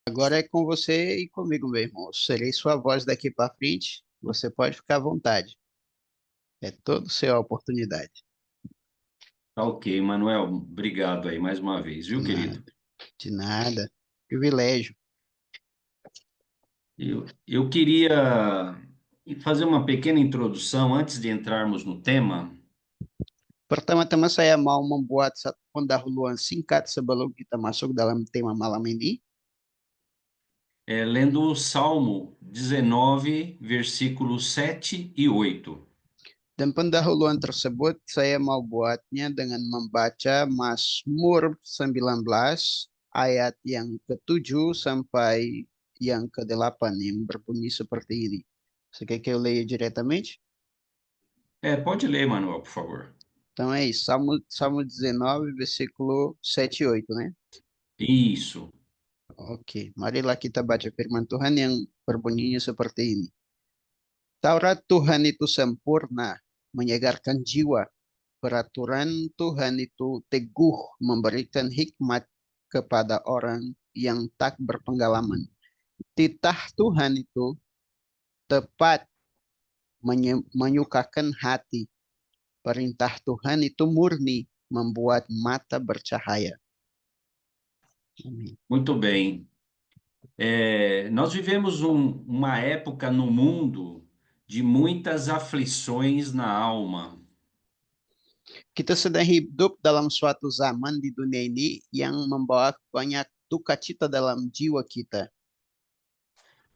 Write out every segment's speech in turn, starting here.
Agora é com você e comigo, meu irmão. Eu serei sua voz daqui para frente. Você pode ficar à vontade. É todo seu a oportunidade. Tá ok, Manuel, obrigado aí mais uma vez, De viu, nada, querido? de nada. Privilégio. Eu queria fazer uma pequena introdução antes de entrarmos no tema, Pertama-tama saya mau membuat satu pendahuluan singkat sebelum kita masuk dalam tema malam ini. lendo o Salmo 19, versículos 7 e 8. Dan pendahuluan tersebut saya mau buatnya dengan membaca Mazmur 19 ayat yang ke-7 sampai yang ke-8 yang berbunyi seperti ini. Você quer que eu leia diretamente? Pode ler, Manuel, por favor. Então é isso, Salmo 19, versículo 7 e 8, né? Isso. Oke, marilah kita baca firman Tuhan yang berbunyinya seperti ini. Taurat Tuhan itu sempurna, menyegarkan jiwa. Peraturan Tuhan itu teguh, memberikan hikmat kepada orang yang tak berpengalaman. Titah Tuhan itu tepat, menyukakan hati. Perintah Tuhan itu murni, membuat mata bercahaya. Amin. Muito bem. Nós vivemos uma época no mundo de muitas aflições na alma. Kita sedang hidup dalam suatu zaman di dunia ini yang membawa banyak duka cita dalam jiwa kita.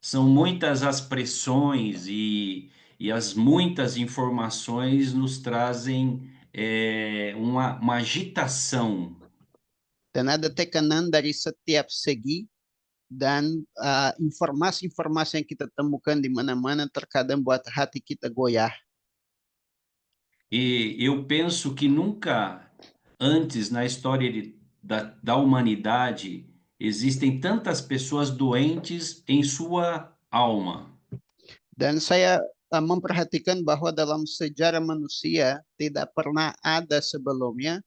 São muitas as pressões e as muitas informações nos trazem uma agitação. Dan ada tekanan dari setiap segi dan informasi-informasi yang kita temukan di mana-mana terkadang buat hati kita goyah. E eu penso que nunca antes na história da humanidade existem tantas pessoas doentes em sua alma. Dan saya memperhatikan bahwa dalam sejarah manusia tidak pernah ada sebelumnya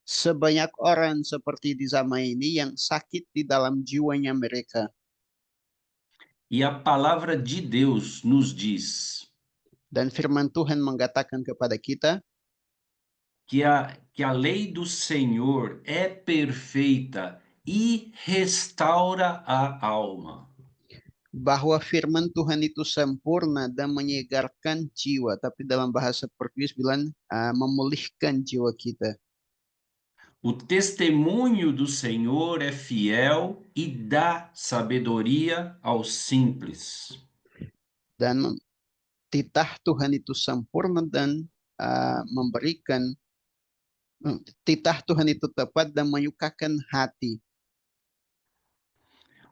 sebanyak orang seperti di zaman ini yang sakit di dalam jiwanya mereka. E a palavra de Deus nos diz Dan firman Tuhan mengatakan kepada kita que a lei do Senhor é perfeita e restaura a alma. bahwa firman Tuhan itu sempurna dan menyegarkan jiwa, tapi dalam bahasa Portugis bilang memulihkan jiwa kita. O testemunho do Senhor é fiel e dá sabedoria aos simples. Dan titah Tuhan itu sempurna dan memberikan titah Tuhan itu tepat dan menyukakan hati.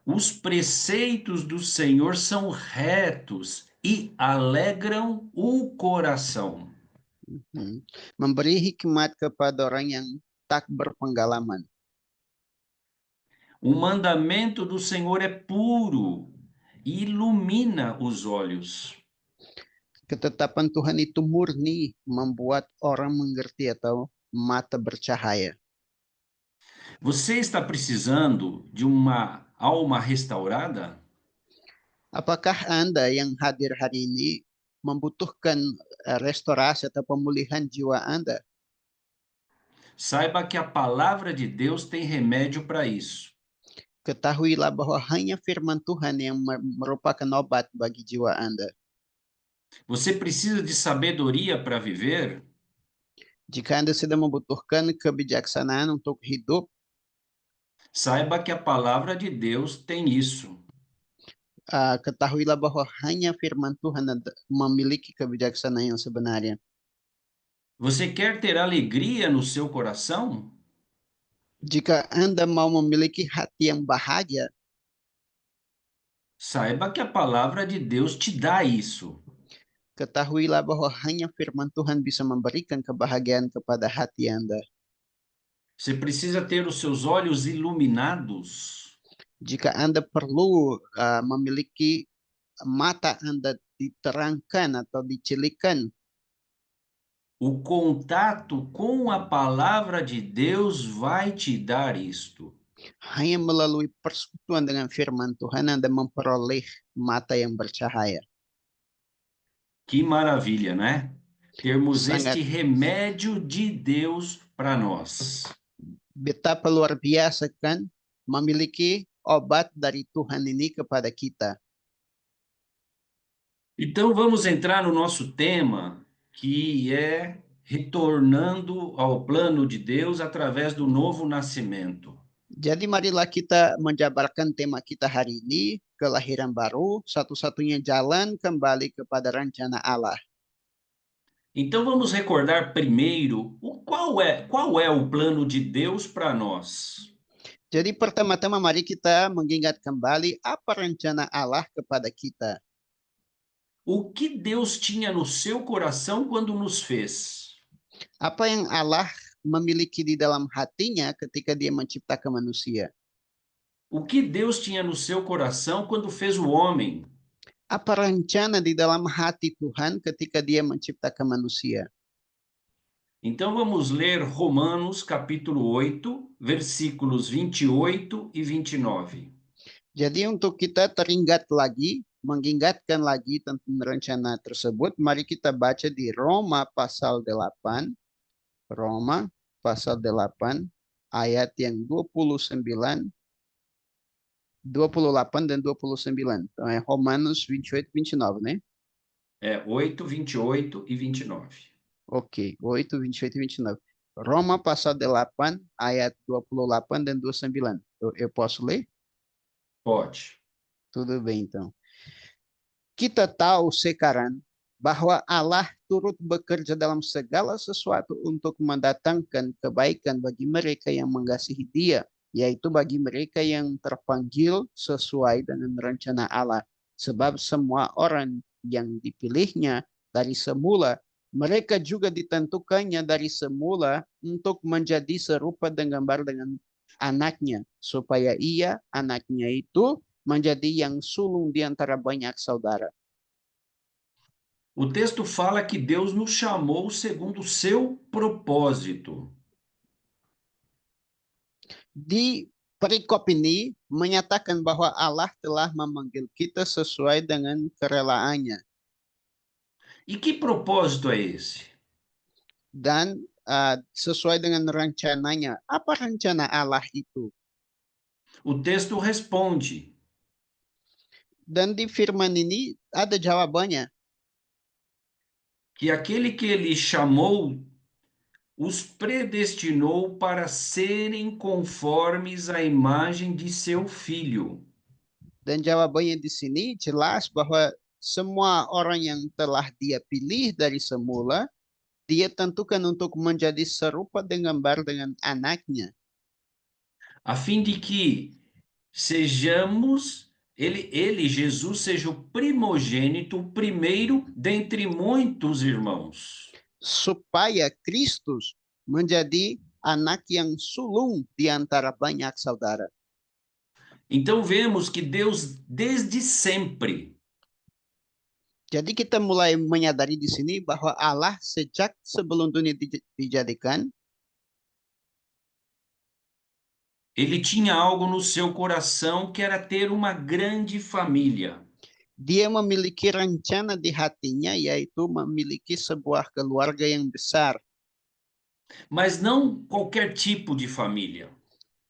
Os preceitos do Senhor são retos e alegram o coração. Memberi hikmat kepada orang yang tak berpengalaman. O mandamento do Senhor é puro e ilumina os olhos. Ketetapan Tuhan itu murni, membuat orang mengerti atau mata bercahaya. Você está precisando de uma alma restaurada? Apakah Anda yang hadir hari ini membutuhkan restorasi atau pemulihan jiwa Anda? Saiba que a palavra de Deus tem remédio para isso. Ketahuilah bahwa hanya firman Tuhan yang merupakan obat bagi jiwa Anda. Você precisa de sabedoria para viver? Jika Anda sedang membutuhkan kebijaksanaan untuk hidup, Saiba que a palavra de Deus tem isso. ketahuilah bahwa hanya firman Tuhan memiliki kebijaksanaan yang sebenarnya. Você quer ter alegria no seu coração? Jika Anda mau memiliki hati yang bahagia, Saiba que a palavra de Deus te dá isso. ketahuilah bahwa hanya firman Tuhan bisa memberikan kebahagiaan kepada hati Anda. Você precisa ter os seus olhos iluminados. Jika Anda perlu memiliki mata Anda diterangkan atau dicilikan, O contato com a palavra de Deus vai te dar isto. Hanya melalui persekutuan dengan firman Tuhan Anda memperoleh mata yang bercahaya. Que maravilha, né? Termos Sangat este remédio de Deus para nós. betapa luar biasa kan memiliki obat dari Tuhan ini kepada kita. Então vamos entrar no nosso tema, que é retornando ao plano de Deus através do novo nascimento. Jadi marilah kita menjabarkan tema kita hari ini, kelahiran baru, satu-satunya jalan kembali kepada rencana Allah. Então vamos recordar primeiro qual é o plano de Deus para nós. Jadi pertama-tama mari kita mengingat kembali apa rencana Allah kepada kita. O que Deus tinha no seu coração quando nos fez? Apa yang Allah memiliki di dalam hatinya ketika dia menciptakan manusia. O que Deus tinha no seu coração quando fez o homem? Apa rencana di dalam hati Tuhan ketika dia menciptakan manusia. Então vamos ler Romanos capítulo 8, versículos 28 e 29. Jadi untuk kita mengingatkan lagi tentang rencana tersebut, mari kita baca di Roma pasal 8. Roma pasal 8 ayat yang 28 dan 29. Então é Romanos 28, 29, né? É 8, 28 e 29. Ok, 8, 28 e 29. Roma pasal 8 ayat 28 dan 29. Eu posso ler? Pode. Tudo bem, então. Kita tahu sekarang bahwa Allah turut bekerja dalam segala sesuatu untuk mendatangkan kebaikan bagi mereka yang mengasihi Dia, yaitu bagi mereka yang terpanggil sesuai dengan rencana Allah. Sebab semua orang yang dipilihnya dari semula, mereka juga ditentukannya dari semula untuk menjadi serupa dan gambar dengan anaknya, supaya ia, anaknya itu, menjadi yang sulung di antara banyak saudara. O texto fala que Deus nos chamou segundo o seu propósito. Di perikop ini menyatakan bahwa Allah telah memanggil kita sesuai dengan kerelaannya. E que propósito é esse? Dan sesuai dengan rencananya. Apa rencana Allah itu? O texto responde: Dan di firman ini ada jawabannya. que aquele que ele chamou os predestinou para serem conformes à imagem de seu filho. Dan jawabannya di sini jelas bahwa semua orang yang telah dia pilih dari semula, dia tentukan untuk menjadi serupa dengan gambar dengan anaknya. A fim de que Jesus, seja o primogênito, o primeiro dentre muitos irmãos. Supaya Kristus menjadi anak yang sulung di antara banyak saudara. Então vemos que Deus, desde sempre, Jadi kita mulai menyadari di sini bahwa Allah sejak sebelum dunia dijadikan, ele tinha algo no seu coração que era ter uma grande família. dia memiliki rencana di hatinya, yaitu memiliki sebuah keluarga yang besar. Mas não qualquer tipo de família.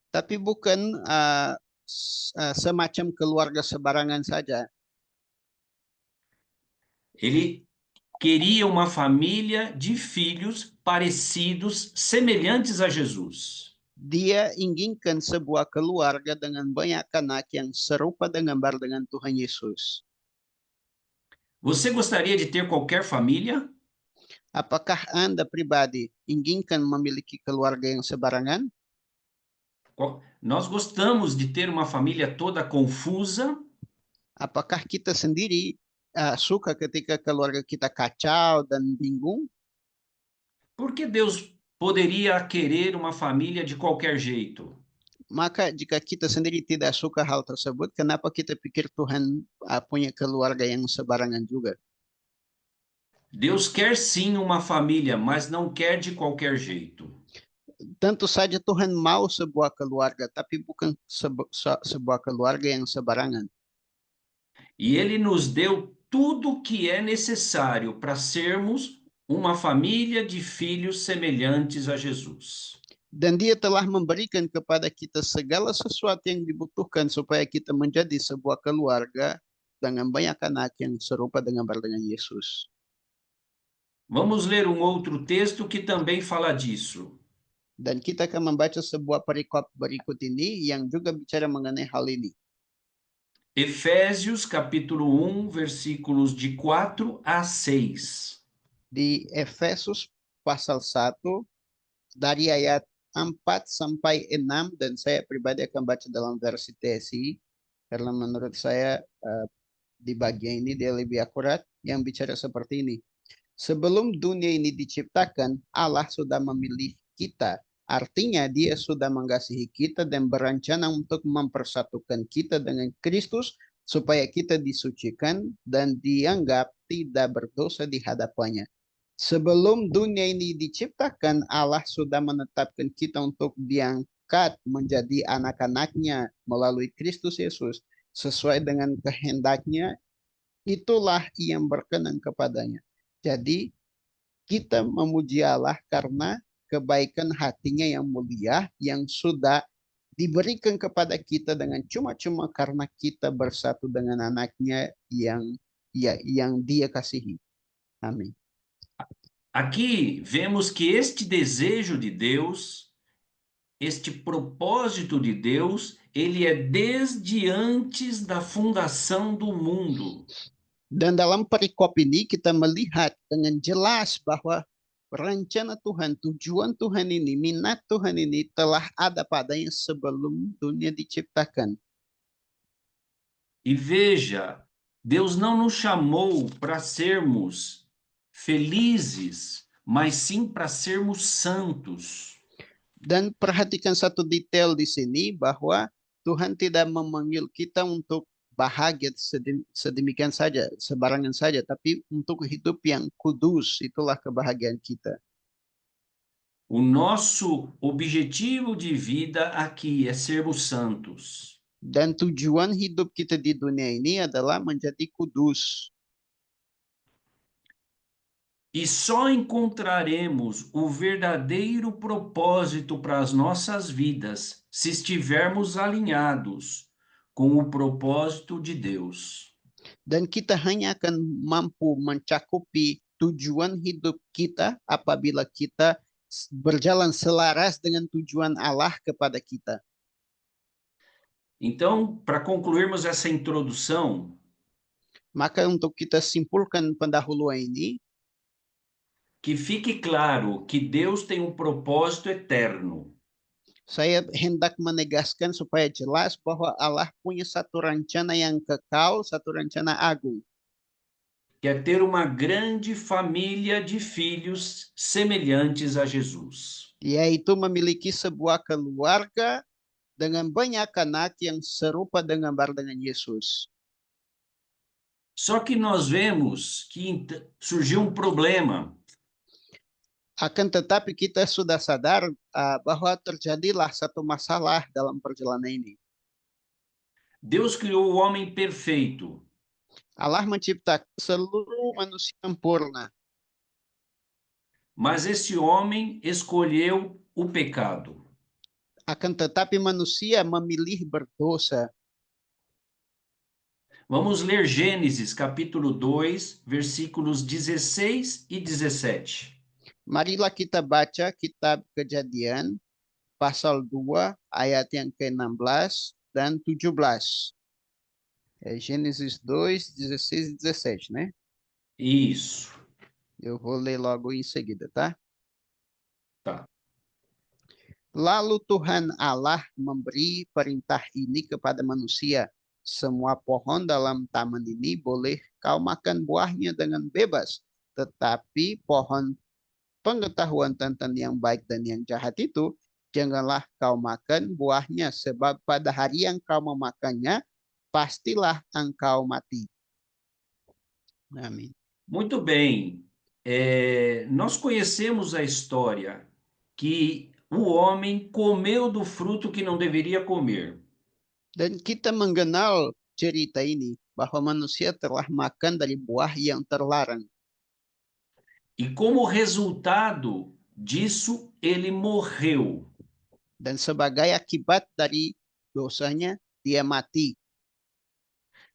Tapi bukan semacam keluarga sebarangan saja. Ele queria uma família de filhos parecidos, semelhantes a Jesus. Dia inginkan sebuah keluarga dengan banyak anak yang serupa dengan gambar dengan Tuhan Yesus. Você gostaria de ter qualquer família? Apakah Anda pribadi inginkan memiliki keluarga yang sebarangan? Nós gostamos de ter uma família toda confusa. Apakah kita sendiri suka ketika keluarga kita kacau dan bingung? Por que Deus poderia querer uma família de qualquer jeito? Maka jika kita sendiri tidak suka hal tersebut, kenapa kita pikir Tuhan punya keluarga yang sebarangan juga? Deus quer sim uma família, mas não quer de qualquer jeito. Tentu saja Tuhan mau sebuah keluarga, tapi bukan sebuah keluarga yang sebarangan. E ele nos deu tudo o que é necessário para sermos uma família de filhos semelhantes a Jesus. Dan dia telah memberikan kepada kita segala sesuatu yang dibutuhkan supaya kita menjadi sebuah keluarga dengan banyak anak yang serupa dengan Yesus. Vamos ler um outro texto que também fala disso. Dan kita akan membaca sebuah perikop berikut ini yang juga bicara mengenai hal ini. Efésios capítulo 1, versículos de 4 a 6. Di Efesus pasal 1 dari ayat 4 sampai 6, dan saya pribadi akan baca dalam versi TSI karena menurut saya di bagian ini dia lebih akurat, yang bicara seperti ini. Sebelum dunia ini diciptakan, Allah sudah memilih kita. Artinya dia sudah mengasihi kita dan berencana untuk mempersatukan kita dengan Kristus supaya kita disucikan dan dianggap tidak berdosa di hadapannya. Sebelum dunia ini diciptakan, Allah sudah menetapkan kita untuk diangkat menjadi anak-anaknya melalui Kristus Yesus. Sesuai dengan kehendaknya, itulah yang berkenan kepadanya. Jadi, kita memuji Allah karena kebaikan hatinya yang mulia yang sudah diberikan kepada kita dengan cuma-cuma karena kita bersatu dengan anaknya yang dia kasihi. Amin. Aqui vemos que este desejo de Deus, este propósito de Deus, ele é desde antes da fundação do mundo. Dan dalam perikop ini kita melihat dengan jelas bahwa rencana Tuhan, tujuan Tuhan ini, minat Tuhan ini telah ada padanya sebelum dunia diciptakan. E veja, Deus não nos chamou para sermos felizes, mas sim para sermos santos. Dan perhatikan satu detail di sini bahwa Tuhan tidak memanggil kita untuk bahagia sedemikian saja, sebarangan saja, tapi untuk hidup yang kudus, itulah kebahagiaan kita. O nosso objetivo de vida aqui é sermos santos. Dan tujuan hidup kita di dunia ini adalah menjadi kudus. E só encontraremos o verdadeiro propósito para as nossas vidas se estivermos alinhados com o propósito de Deus. Dan kita hanya akan mampu mencakupi tujuan hidup kita apabila kita berjalan selaras dengan tujuan Allah kepada kita. Então, para concluirmos essa introdução, Maka untuk kita simpulkan pendahuluan ini, que fique claro que Deus tem um propósito eterno. saya hendak menegaskan supaya jelas bahwa Allah punya satu rencana yang kekal, satu rencana agung, Que é ter uma grande família de filhos semelhantes a Jesus. yaitu memiliki sebuah keluarga dengan banyak anak yang serupa dengan Yesus. Só que nós vemos que surgiu um problema. Akan tetapi kita sudah sadar bahwa terjadilah satu masalah dalam perjalanan ini. Deus criou o homem perfeito, Allah menciptakan seluruh manusia sempurna, mas esse homem escolheu o pecado. akan tetapi manusia memilih berdosa. Vamos ler Gênesis capítulo 2, versículos 16 e 17. Marilah kita baca kitab Kejadian pasal 2 ayat yang ke-16 dan 17. Gênesis 2, 16 e 17, né? Isso. Eu vou ler logo em seguida, tá? Tá. Lalu Tuhan Allah memberi perintah ini kepada manusia. Semua pohon dalam taman ini boleh kau makan buahnya dengan bebas. Tetapi pohon pengetahuan tentang yang baik dan yang jahat itu, janganlah kau makan buahnya. Sebab pada hari yang kau memakannya, pastilah engkau mati. Amin. Muito bem. Nós conhecemos a história que o homem comeu do fruto que não deveria comer. Dan kita mengenal cerita ini bahwa manusia telah makan dari buah yang terlarang. E como resultado disso, ele morreu. Dan sebagai akibat dari dosanya, dia mati.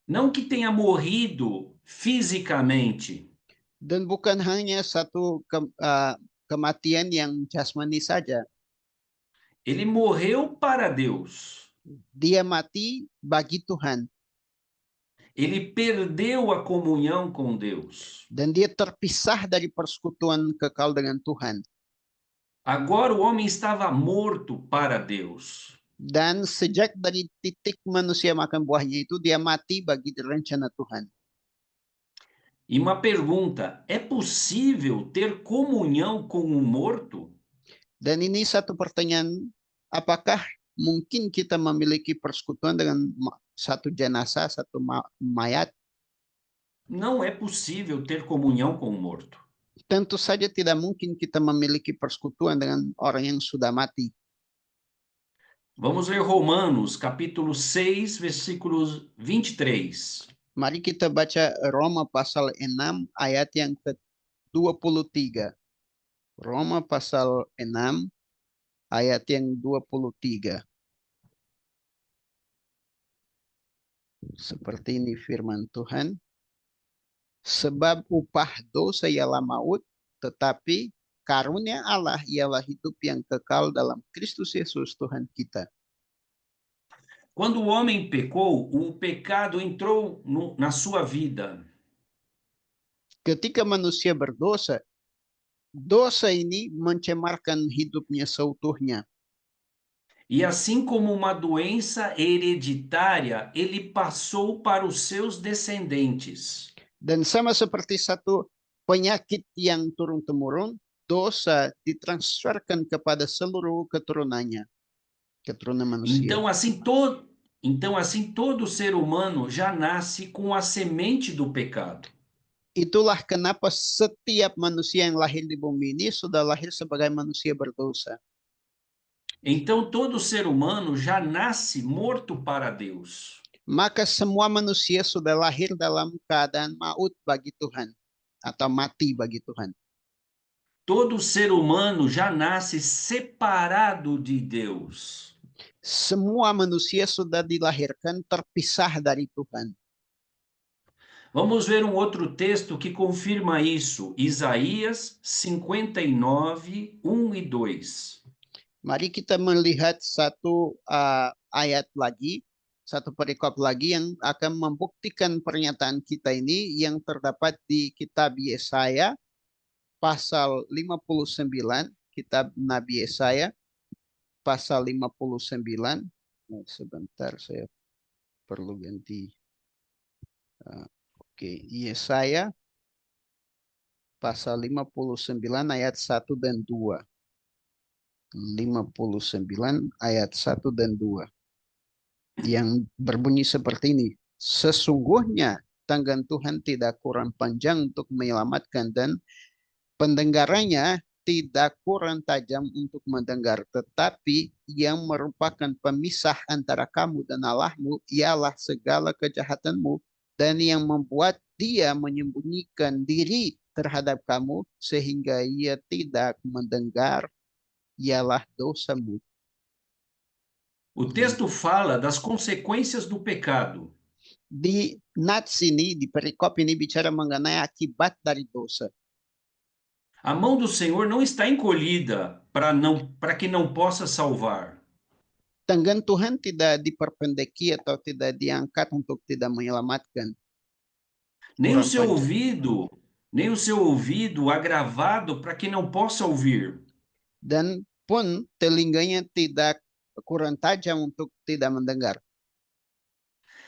Não que tenha morrido fisicamente, Dan bukan hanya satu kematian yang jasmani saja. ele morreu para Deus. Dia mati bagi Tuhan. Ele perdeu a comunhão com Deus. Dan dia terpisah dari persekutuan kekal dengan Tuhan. Agora o homem estava morto para Deus. Dan sejak dari titik manusia makan buahnya itu, dia mati bagi rencana Tuhan. E uma pergunta: é possível ter comunhão com o morto? Dan ini satu pertanyaan, apakah mungkin kita memiliki persekutuan dengan satu jenazah, satu mayat? Não é possível ter comunhão com o morto. Tentu saja tidak mungkin kita memiliki persekutuan dengan orang yang sudah mati. Vamos ler Romanos, capítulo 6, versículos 23. Mari kita baca Roma pasal 6 ayat yang ke-23. Roma pasal 6 ayat yang 23. Seperti ini firman Tuhan. Sebab upah dosa ialah maut, tetapi karunia Allah ialah hidup yang kekal dalam Kristus Yesus Tuhan kita. Quando o homem pecou, o pecado entrou na sua vida. Ketika manusia berdosa, dosa ini mencemarkan hidupnya seutuhnya. E assim como uma doença hereditária, ele passou para os seus descendentes. Dan sama seperti satu penyakit yang turun-temurun, dosa ditransferkan kepada seluruh keturunannya, keturunan manusia. Então assim todo ser humano já nasce com a semente do pecado. Itulah kenapa setiap manusia yang lahir di bumi ini sudah lahir sebagai manusia berdosa. Então todo ser humano já nasce morto para Deus. Maka semua manusia sudah lahir dalam keadaan maut bagi Tuhan atau mati bagi Tuhan. Todo ser humano já nasce separado de Deus. Semua manusia sudah dilahirkan terpisah dari Tuhan. Vamos ver um outro texto que confirma isso. Isaías 59, 1 e 2. Mari kita melihat satu ayat lagi, satu perikop lagi yang akan membuktikan pernyataan kita ini yang terdapat di kitab Yesaya pasal 59, kitab Nabi Yesaya pasal 59. Sebentar, saya perlu ganti. Yesaya pasal 59 ayat 1 dan 2. 59 ayat 1 dan 2. Yang berbunyi seperti ini. Sesungguhnya tangan Tuhan tidak kurang panjang untuk menyelamatkan dan pendengarannya tidak kurang tajam untuk mendengar. Tetapi yang merupakan pemisah antara kamu dan Allahmu ialah segala kejahatanmu dan yang membuat dia menyembunyikan diri terhadap kamu sehingga ia tidak mendengar ialah dosamu. O texto fala das consequências do pecado. Di nats ini, di perikop ini bicara mengenai akibat dari dosa. A mão do Senhor não está encolhida para que não possa salvar. Tangan Tuhan tidak diperpendeki atau tidak diangkat untuk tidak menyelamatkan. Nem o seu ouvido agravado para que não possa ouvir. Dan pun telinganya tidak kurang tajam untuk tidak mendengar.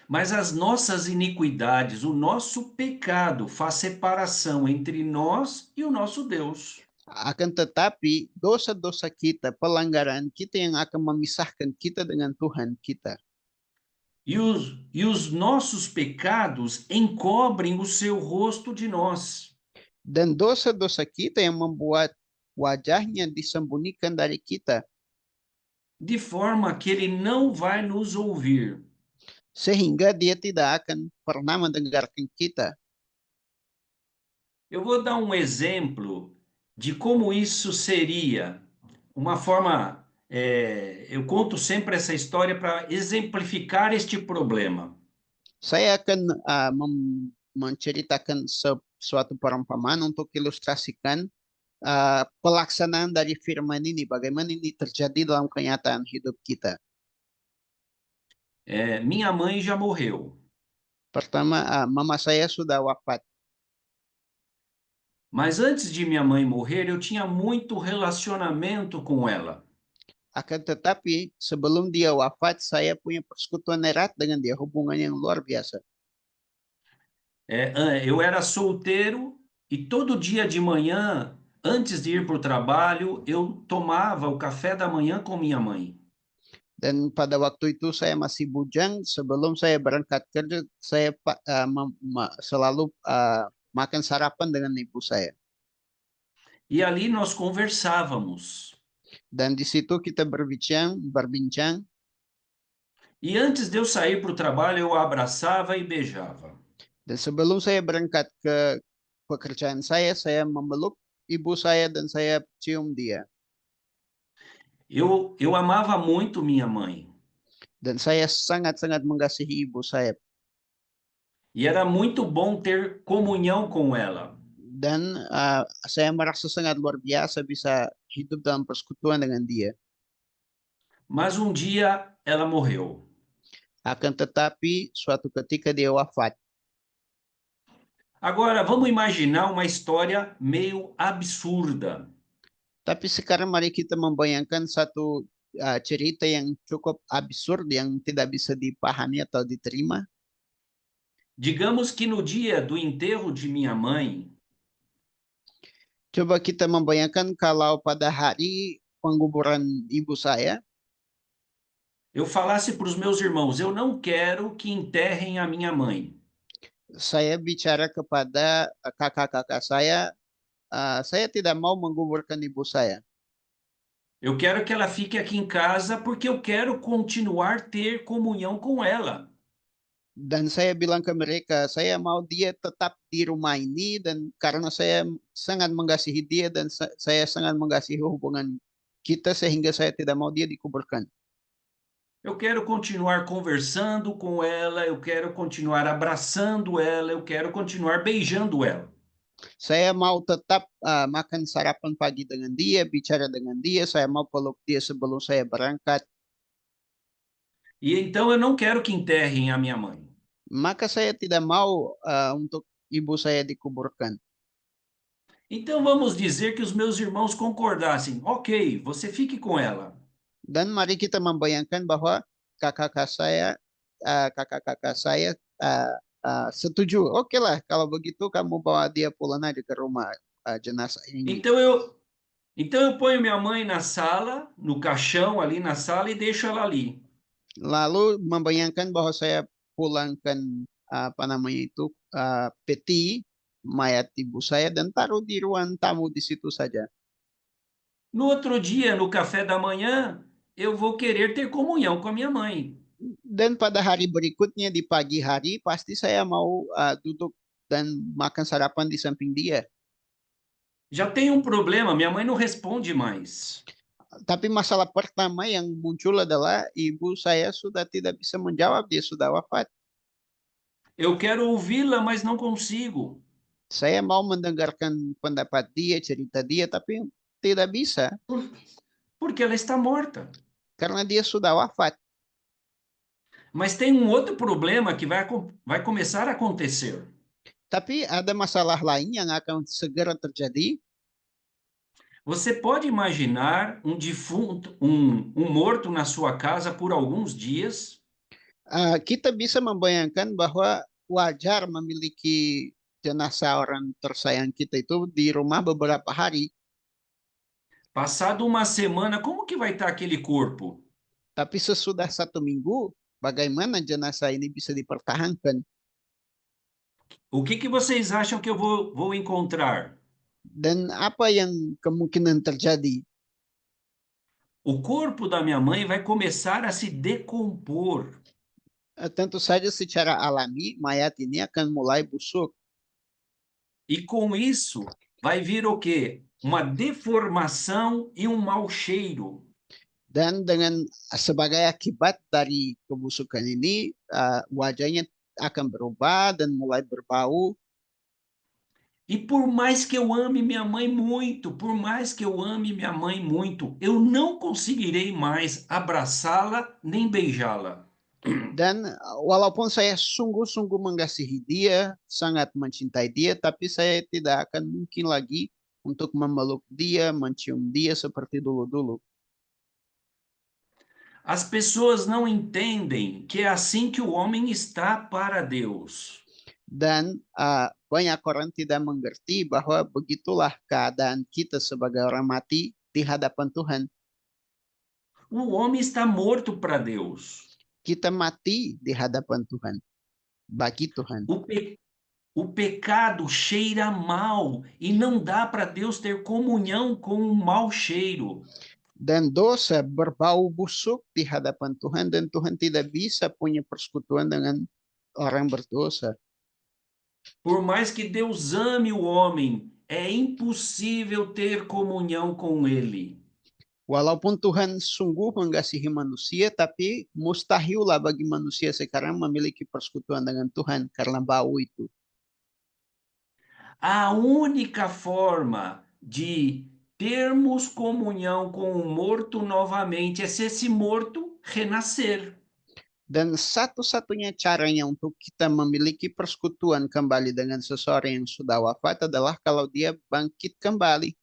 Mas as nossas iniquidades, o nosso pecado faz separação entre nós e o nosso Deus. Akan tetapi dosa-dosa kita, pelanggaran kita yang akan memisahkan kita dengan Tuhan kita. E os nossos pecados encobrem o seu rosto de nós. Dan dosa-dosa kita yang membuat wajahnya disembunyikan dari kita. de forma que ele não vai nos ouvir. sehingga dia tidak akan pernah mendengarkan kita. Eu vou dar um exemplo de como isso seria. Uma forma, eu conto sempre essa história para exemplificar este problema. Saya akan menceritakan suatu perumpamaan untuk ilustrasikan pelaksanaan dari firman ini, bagaimana ini terjadi dalam kenyataan hidup kita. Minha mãe já morreu, Pertama, mama saya sudah wafat. mas antes de minha mãe morrer, eu tinha muito relacionamento com ela. Akan tetapi, sebelum dia wafat, saya punya persekutuan erat dengan dia, hubungan yang luar biasa. Eu era solteiro e todo dia de manhã, antes de ir para o trabalho, eu tomava o café da manhã com minha mãe. Dan pada waktu itu saya masih bujang, sebelum saya berangkat kerja, saya selalu makan sarapan dengan ibu saya. E ali nós conversávamos. Dan di situ kita berbincang. E antes de eu sair para o trabalho, eu a abraçava e beijava. Dan sebelum saya berangkat ke pekerjaan saya memeluk ibu saya dan saya cium dia. Eu amava muito minha mãe. Dan saya sangat-sangat mengasihi ibu saya. E era muito bom ter comunhão com ela. Dan saya merasa sangat luar biasa bisa hidup dalam persekutuan dengan dia. Mas um dia ela morreu. Akan tetapi suatu ketika dia wafat. Agora vamos imaginar uma história meio absurda. Tapi sekarang mari kita membayangkan satu cerita yang cukup absurd yang tidak bisa dipahami atau diterima. Digamos que no dia do enterro de minha mãe, Coba kita membayangkan kalau pada hari penguburan ibu saya, eu falasse para os meus irmãos: eu não quero que enterrem a minha mãe. saya bicara kepada kakak-kakak saya tidak mau menguburkan ibu saya. Eu quero que ela fique aqui em casa porque eu quero continuar ter comunhão com ela. Dan saya bilang ke mereka, saya mau dia tetap di rumah ini dan karena saya sangat mengasihi dia dan saya sangat mengasihi hubungan kita sehingga saya tidak mau dia dikuburkan. Eu quero continuar conversando com ela, eu quero continuar abraçando ela, eu quero continuar beijando ela. Saya mau tetap makan sarapan pagi dengan dia, bicara dengan dia, saya mau peluk dia sebelum saya berangkat. E então eu não quero que enterrem a minha mãe. Maka saya tidak mau untuk ibu saya dikuburkan. Então vamos dizer que os meus irmãos concordassem: ok, você fique com ela. Dan mari kita membayangkan bahwa kakak-kakak saya setuju. Oke lah, kalau begitu kamu bawa dia pulang aja ke rumah jenazah ini. Então eu, então eu ponho minha mãe na sala, no caixão ali na sala e deixo ela ali. Lalu membayangkan bahwa saya pulangkan apa namanya itu peti mayat ibu saya dan taruh di ruang tamu di situ saja. No outro dia, no café da manhã, eu vou querer ter comunhão com a minha mãe. Dan pada hari berikutnya di pagi hari pasti saya mau duduk dan makan sarapan di samping dia. Já tem um problema, minha mãe não responde mais. Tapi masalah pertama yang muncul adalah ibu saya sudah tidak bisa menjawab, dia sudah wafat. Eu quero ouvi-la, mas não consigo. Saya mau mendengarkan pendapat dia, cerita dia, tapi tidak bisa Porque ela está morta. karena dia sudah wafat. Mas tem um outro problema que vai começar a acontecer. Tapi ada masalah lain yang akan segera terjadi. Você pode imaginar um defunto, um morto na sua casa por alguns dias? Kita bisa membayangkan bahwa wajar memiliki jenazah orang tersayang kita itu di rumah beberapa hari. Passado uma semana, como que vai estar aquele corpo? Tapi sesudah satu minggu, bagaimana jenazah ini bisa dipertahankan? O que vocês acham que eu vou encontrar? Dan apa yang kemungkinan terjadi? o corpo da minha mãe vai começar a se decompor. Tentu saja secara alami mayat ini akan mulai busuk. E com isso vai vir o quê? Uma deformação e um mau cheiro. Dan dengan sebagai akibat dari kebusukan ini, wajahnya akan berubah dan mulai berbau. E por mais que eu ame minha mãe muito, por mais que eu ame minha mãe muito, eu não conseguirei mais abraçá-la nem beijá-la. Dan walaupun saya sungguh-sungguh mengasihi dia, sangat mencintai dia, tapi saya tidak akan mungkin lagi untuk memeluk dia, mencium dia seperti dulu-dulu. As pessoas não entendem que é assim que o homem está para Deus. Dan banyak orang tidak mengerti bahwa begitulah keadaan kita sebagai orang mati di hadapan Tuhan. O homem está morto para Deus. Kita mati di hadapan Tuhan, bagi Tuhan. O, pe o pecado cheira mal e não dá para Deus ter comunhão com o mau cheiro. Dan dosa berbau busuk di hadapan Tuhan dan Tuhan tidak bisa punya persekutuan dengan orang berdosa. Por mais que Deus ame o homem, é impossível ter comunhão com ele. Walaupun Tuhan sungguh mengasihi manusia, tapi mustahillah bagi manusia sekarang memiliki persekutuan dengan Tuhan karena bau itu. A única forma de termos comunhão com o morto novamente é se esse morto renascer. Dan satu-satunya caranya untuk kita memiliki persekutuan kembali dengan seseorang yang sudah wafat adalah kalau dia bangkit kembali.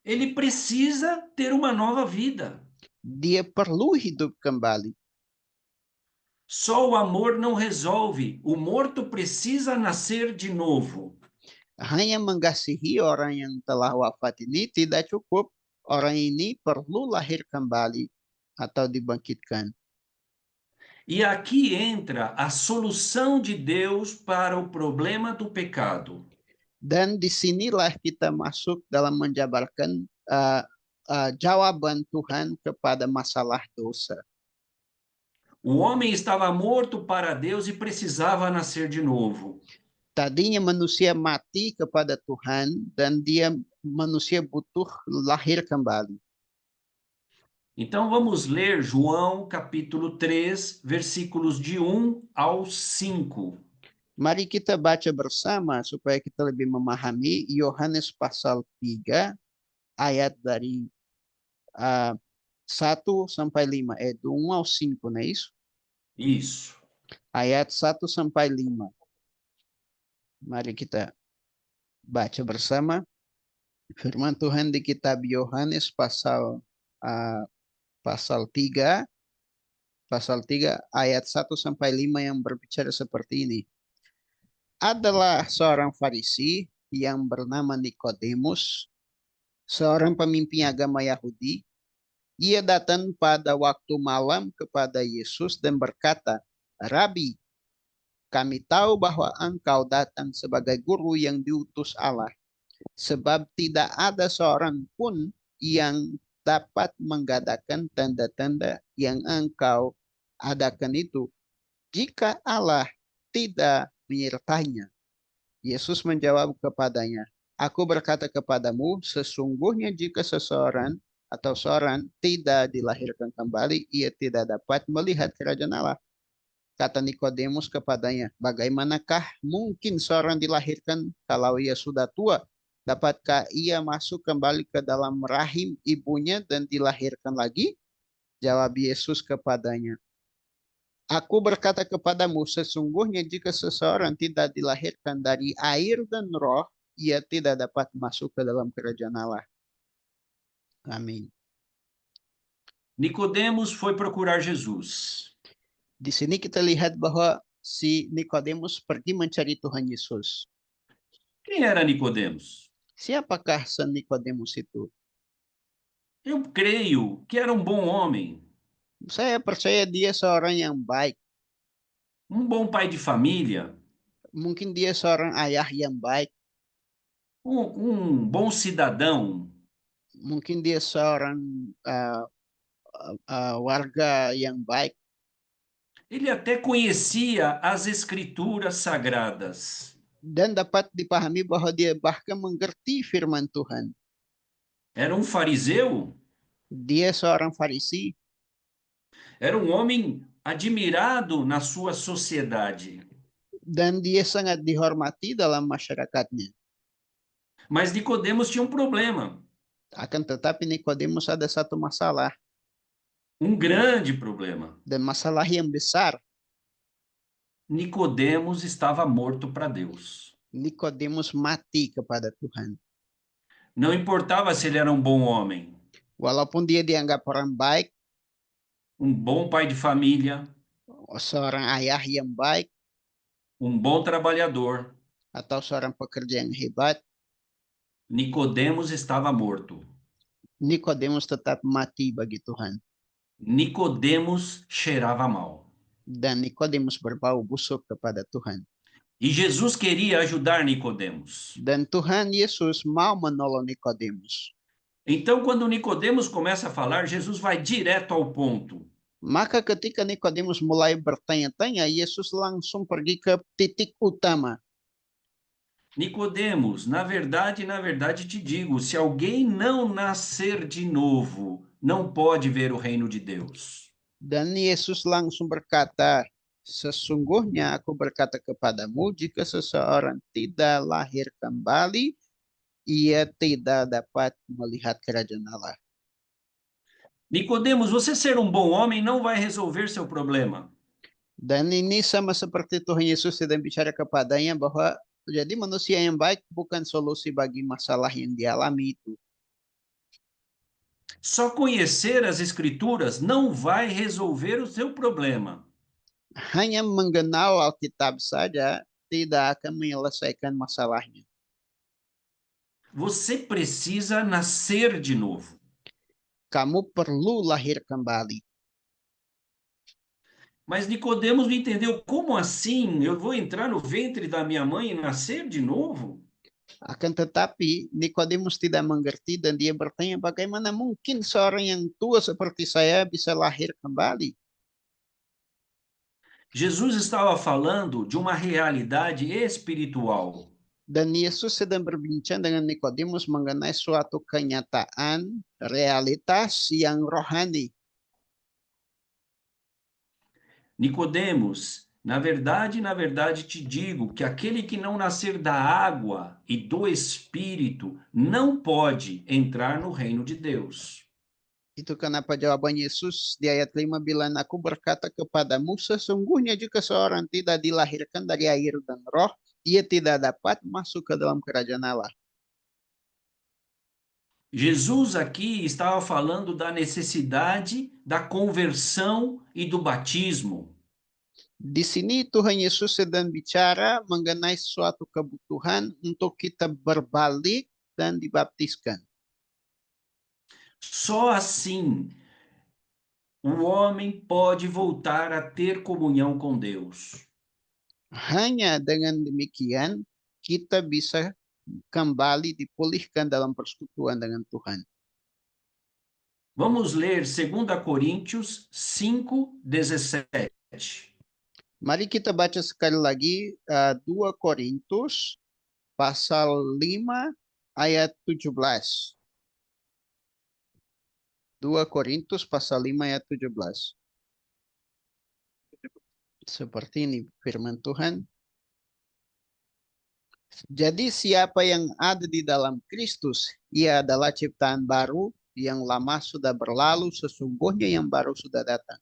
Ele precisa ter uma nova vida. Dia perlu hidup kembali. Só o amor não resolve. O morto precisa nascer de novo. Hanya mengasihi orang yang telah wafat ini tidak cukup. Orang ini perlu lahir kembali atau dibangkitkan. E aqui entra a solução de Deus para o problema do pecado. Dan disinilah kita masuk dalam menjabarkan jawaban Tuhan kepada masalah dosa. O homem estava morto para Deus e precisava nascer de novo. Tadinya manusia mati kepada Tuhan dan dia manusia butuh lahir kembali. Então vamos ler João capítulo 3, versículos de 1 ao 5. Mari kita baca bersama supaya kita lebih memahami Yohanes pasal 3 ayat dari 1 sampai 5, do 1 ao 5, não é isso? Isso. Ayat 1 sampai 5. Mari kita baca bersama firman Tuhan di kitab Yohanes pasal 3 ayat 1 sampai 5 yang berbicara seperti ini. Adalah seorang Farisi yang bernama Nikodemus, seorang pemimpin agama Yahudi. Ia datang pada waktu malam kepada Yesus dan berkata, "Rabi, kami tahu bahwa engkau datang sebagai guru yang diutus Allah, sebab tidak ada seorang pun yang dapat mengadakan tanda-tanda yang engkau adakan itu jika Allah tidak menyertainya." Yesus menjawab kepadanya, "Aku berkata kepadamu, sesungguhnya jika seseorang atau seorang tidak dilahirkan kembali, ia tidak dapat melihat kerajaan Allah." Kata Nikodemus kepadanya, "Bagaimanakah mungkin seorang dilahirkan kalau ia sudah tua? Dapatkah ia masuk kembali ke dalam rahim ibunya dan dilahirkan lagi?" Jawab Yesus kepadanya, "Aku berkata kepadamu, sesungguhnya jika seseorang tidak dilahirkan dari air dan roh, ia tidak dapat masuk ke dalam kerajaan Allah." Amin. Nicodemos foi procurar Jesus. Di sini kita lihat bahwa si Nikodemus pergi mencari Tuhan Yesus. Quem era Nicodemos? Siapakah San Nikodemus itu? Eu creio que era um bom homem, Saya percaya dia seorang yang baik. um bom pai de família, Mungkin dia seorang ayah yang baik, um bom cidadão. Mungkin dia seorang warga yang baik, Ele até conhecia as escrituras sagradas. dan dapat dipahami bahwa dia bahkan mengerti firman Tuhan. Era um fariseu, Dia seorang Farisi, era um homem admirado na sua sociedade. dan dia sangat dihormati dalam masyarakatnya. Mas Nicodemos tinha um problema, Akan tetapi Nikodemus ada satu masalah, um grande problema. dan masalah yang besar. Nicodemos estava morto para Deus. Nikodemus mati kepada Tuhan. Não importava se ele era um bom homem, Walaupun dia dianggap orang baik, um bom pai de família, seorang ayah yang baik, um bom trabalhador, atau seorang pekerja yang hebat, Nicodemos estava morto. Nikodemus tetap mati bagi Tuhan. Nicodemos cheirava mal. Dan Nikodemus berbau busuk kepada Tuhan. E Jesus queria ajudar Nicodemos. Dan Tuhan Yesus mau menolong Nikodemus. Então, quando Nicodemos começa a falar, Jesus vai direto ao ponto. Maka ketika Nikodemus mulai bertanya-tanya, Yesus langsung pergi ke titik utama. Nicodemos, na verdade te digo, se alguém não nascer de novo, não pode ver o reino de Deus. Dan Yesus langsung berkata, sesungguhnya aku berkata kepadamu, jika seseorang tidak lahir kembali, ia tidak dapat melihat kerajaan Allah. Nicodemos, você ser um bom homem não vai resolver seu problema. Dan ini sama seperti Tuhan Yesus sedang bicara kepadanya bahwa jadi manusia yang baik bukan solusi bagi masalah yang dialami itu. Só conhecer as escrituras não vai resolver o seu problema. Hanya mengenal Alkitab saja tidak akan menyelesaikan masalahnya. Você precisa nascer de novo. Kamu perlu lahir kembali. Mas Nicodemos não entendeu, como assim? Eu vou entrar no ventre da minha mãe e nascer de novo? Akan tetapi Nikodemus tidak mengerti dan dia bertanya, bagaimana mungkin seorang yang tua seperti saya bisa lahir kembali? Jesus estava falando de uma realidade espiritual. Dan Yesus sedang berbincang dengan Nikodemus mengenai suatu kenyataan, realitas yang rohani. Nicodemos, na verdade te digo que aquele que não nascer da água e do espírito não pode entrar no reino de Deus. Itu kenapa jawaban Yesus di ayat 5 bilang, aku berkata kepadamu, sesungguhnya jika seorang tidak dilahirkan dari air dan roh, ia tidak dapat masuk ke dalam kerajaan Allah. Jesus aqui estava falando da necessidade da conversão e do batismo. Di sini Tuhan Yesus sedang bicara mengenai suatu kebutuhan untuk kita berbalik dan dibaptiskan. Só assim o homem pode voltar a ter comunhão com Deus. Hanya dengan demikian kita bisa kembali dipulihkan dalam persekutuan dengan Tuhan. Vamos ler 2 Coríntios 5:17. Mari kita baca sekali lagi 2 Korintus pasal 5 ayat 17. 2 Korintus pasal 5 ayat 17. Seperti ini firman Tuhan. Jadi siapa yang ada di dalam Kristus, ia adalah ciptaan baru, yang lama sudah berlalu, sesungguhnya yang baru sudah datang.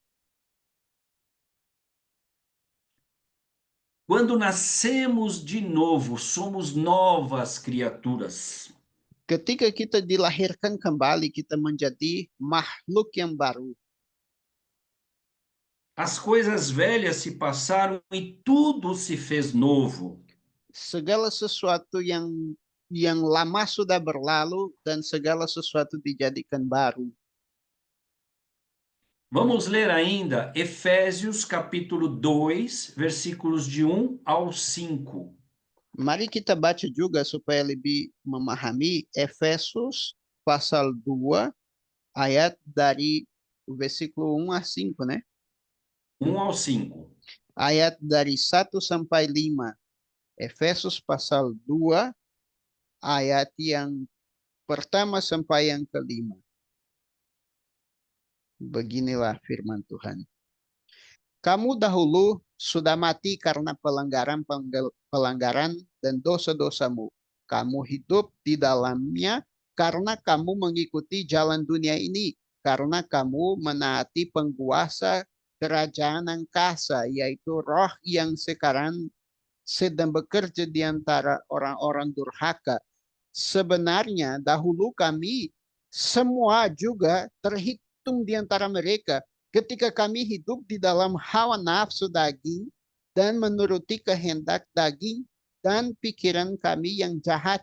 Quando nascemos de novo, somos novas criaturas. Ketika kita dilahirkan kembali, kita menjadi makhluk yang baru. As coisas velhas se passaram e tudo se fez novo. Segala sesuatu yang lama sudah berlalu dan segala sesuatu dijadikan baru. Vamos ler ainda Efésios capítulo 2, versículos de 1 ao 5. Mari kita baca juga supaya lebih memahami Efesus pasal 2 ayat dari versículo 1 a 5, né? 1 ao 5. Ayat dari 1 sampai 5. Efesus pasal 2 ayat yang pertama sampai yang kelima. Beginilah firman Tuhan. Kamu dahulu sudah mati karena pelanggaran dan dosa-dosamu. Kamu hidup di dalamnya karena kamu mengikuti jalan dunia ini. Karena kamu menaati penguasa kerajaan angkasa, yaitu roh yang sekarang sedang bekerja di antara orang-orang durhaka. Sebenarnya dahulu kami semua juga terhitung di antara mereka ketika kami hidup di dalam hawa nafsu daging dan menuruti kehendak daging dan pikiran kami yang jahat.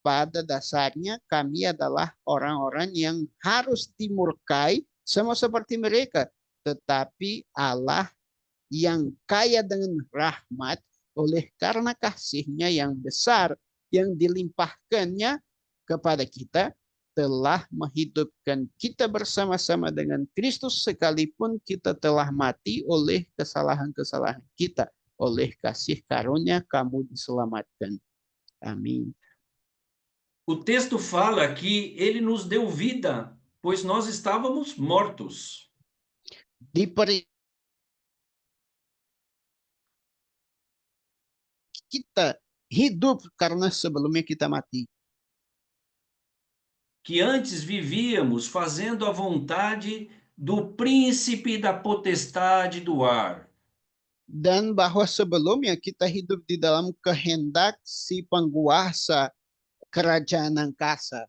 Pada dasarnya kami adalah orang-orang yang harus dimurkai sama seperti mereka. Tetapi Allah yang kaya dengan rahmat oleh karena kasih-Nya yang besar yang dilimpahkannya kepada kita telah menghidupkan kita bersama-sama dengan Kristus sekalipun kita telah mati oleh kesalahan-kesalahan kita. Oleh kasih karunia kamu diselamatkan. Amin. O texto fala que ele nos deu vida, pois nós estávamos mortos. Diberi kita hidup karena sebelumnya kita mati. Que antes vivíamos fazendo a vontade do príncipe da potestade do ar. Dan bahwa sebelumnya kita hidup di dalam kehendak si penguasa kerajaan angkasa.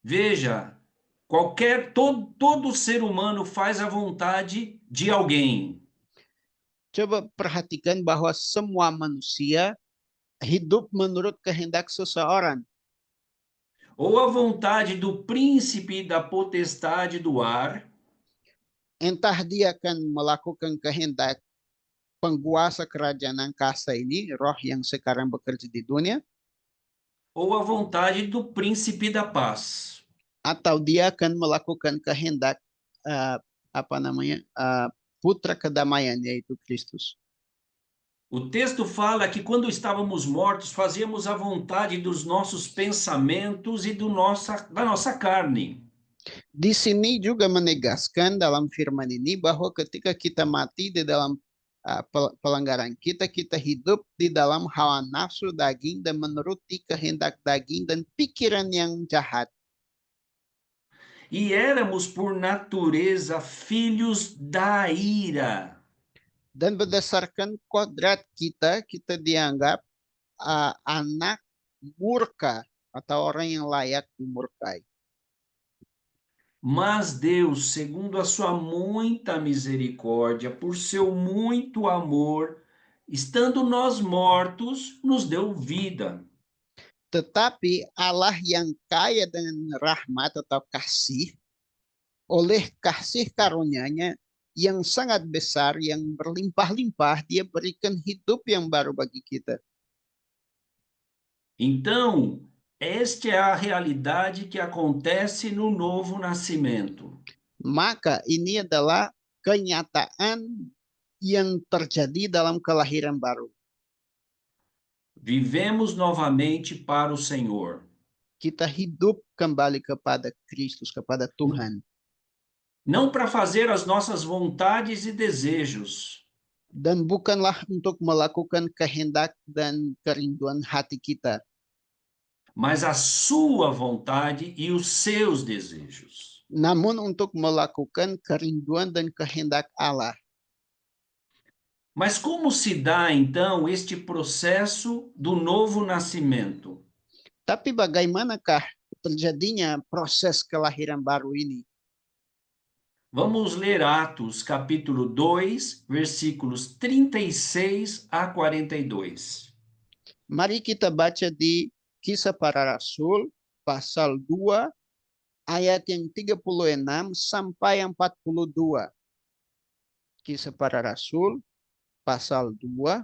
Veja, todo ser humano faz a vontade de alguém. Coba perhatikan bahwa semua manusia hidup menurut kehendak seseorang. Ou a vontade do príncipe da potestade do ar, Entah dia akan melakukan kehendak penguasa kerajaan angkasa ini, roh yang sekarang bekerja di dunia, ou a vontade do príncipe da paz. atau dia akan melakukan kehendak putra kedamaian, yaitu Kristus. O texto fala que quando estávamos mortos, fazíamos a vontade dos nossos pensamentos e da nossa carne. Di sini juga menegaskan dalam firman ini bahwa ketika kita mati di dalam pelanggaran kita, kita hidup di dalam hawa nafsu daging dan menuruti kehendak daging dan pikiran yang jahat. E éramos, por natureza, filhos da ira. Dan berdasarkan kodrat kita, kita dianggap anak murka atau orang yang layak dimurkai. Mas Deus, segundo a sua muita misericórdia, por seu muito amor, estando nós mortos, nos deu vida. Tetapi Allah yang kaya dengan rahmat atau kasih, oleh kasih karunia-Nya yang sangat besar, yang berlimpah-limpah, dia berikan hidup yang baru bagi kita. Então, esta é a realidade que acontece no novo nascimento. Maka ini adalah kenyataan yang terjadi dalam kelahiran baru. Vivemos novamente para o Senhor. Kita hidup kembali kepada Kristus, kepada Tuhan. Não para fazer as nossas vontades e desejos, Dan bukanlah untuk melakukan kehendak dan kerinduan hati kita, mas a sua vontade e os seus desejos. namun untuk melakukan kerinduan dan kehendak Allah. Mas como se dá então este processo do novo nascimento? Tapi bagaimanakah terjadinya proses kelahiran baru ini? Vamos ler Atos, capítulo 2, versículos 36 a 42. Mari kita baca di Kisah Para Rasul, pasal 2, ayat yang 36 sampai 42. Kisah Para Rasul, pasal 2,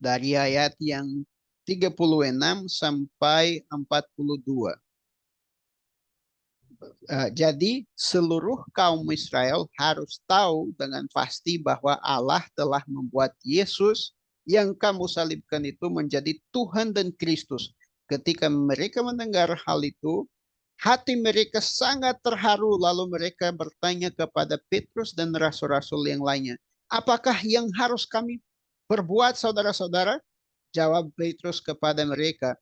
dari ayat yang 36 sampai 42. Jadi seluruh kaum Israel harus tahu dengan pasti bahwa Allah telah membuat Yesus yang kamu salibkan itu menjadi Tuhan dan Kristus. Ketika mereka mendengar hal itu, hati mereka sangat terharu, lalu mereka bertanya kepada Petrus dan rasul-rasul yang lainnya, apakah yang harus kami perbuat, saudara-saudara? Jawab Petrus kepada mereka,